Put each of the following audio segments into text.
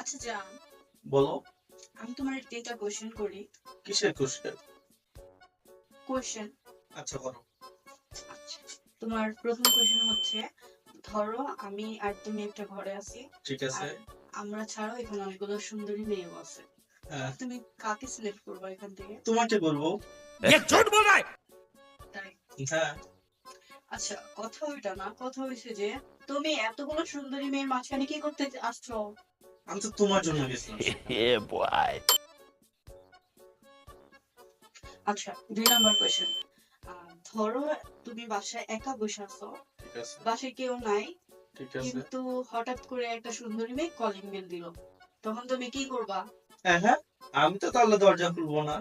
আচ্ছা জান, বলো। আমি তোমার তিনটা কোশ্চেন করি। কিসের কোশ্চেন? কোশ্চেন। আচ্ছা বলো। আচ্ছা, তোমার প্রথম কোশ্চেন হচ্ছে, ধরো আমি আর তুমি একটা ঘরে আছি, ঠিক আছে। আর আমরা ছাড়াও এখানে অনেকগুলো সুন্দরী মেয়েও আছে। হ্যাঁ, তুমি কাকে সিলেক্ট করবে এখান থেকে? তোমাকে বলবো। তাই? হ্যাঁ। আচ্ছা, কথা ওইটা না, কথা হয়েছে যে তুমি এতগুলো সুন্দরী মেয়ের মাঝখানে কি করতে আসছো? আমি তো তোমার জন্য গেছিলাম সেখানে। Yeah, boy. আচ্ছা, 2 নম্বর কোশ্চেন। ধরো তুমি বাসায় একা বসে আছো, ঠিক আছে। বাসায় কেউ নাই, ঠিক আছে। কিন্তু হঠাৎ করে একটা সুন্দরী মেয়ে কলিং বেল দিল, তখন তুমি কি করবা? হ্যাঁ হ্যাঁ, আমি তো তাহলে দরজা খুলবো না।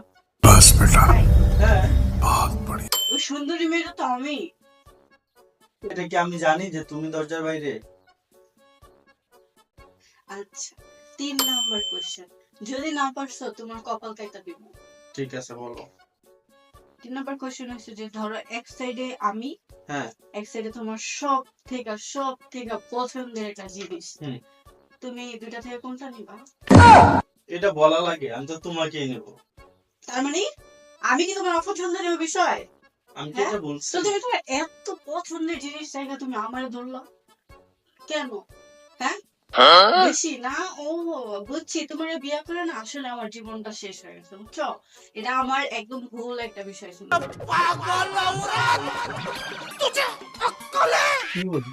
তাই? হ্যাঁ। ওই সুন্দরী মেয়েটা তো আমি। এটা কি আমি জানি যে তুমি দরজার বাইরে? আচ্ছা, 3 নম্বর কোশ্চেন। যদি না পারছো তোমার কপাল কাইটা দিব। ঠিক আছে বলো। 3 নম্বর কোশ্চেন হচ্ছে যে ধরো এক সাইডে আমি, হ্যাঁ। এক সাইডে তোমার সব থেকে পছন্দের একটা জিনিস। হুম। তুমি দুইটা থেকে কোনটা নিবা? এটা বলা লাগে? আমি তো তোমাকেই নেব। তার মানে আমি কি তোমার অপছন্দের বিষয়? আমি তো হ্যাঁ, এটা বলছি। তো তুমি তোমার এত পছন্দের জিনিস চাইলে তুমি আমারে ধরলা কেন? হ্যাঁ, বেশি না? ও, বুঝছি, তোমার বিয়ে করে না আসলে আমার জীবনটা শেষ হয়ে গেছে, বুঝছো? এটা আমার একদম ভুল একটা বিষয় ছিল। কি বলি?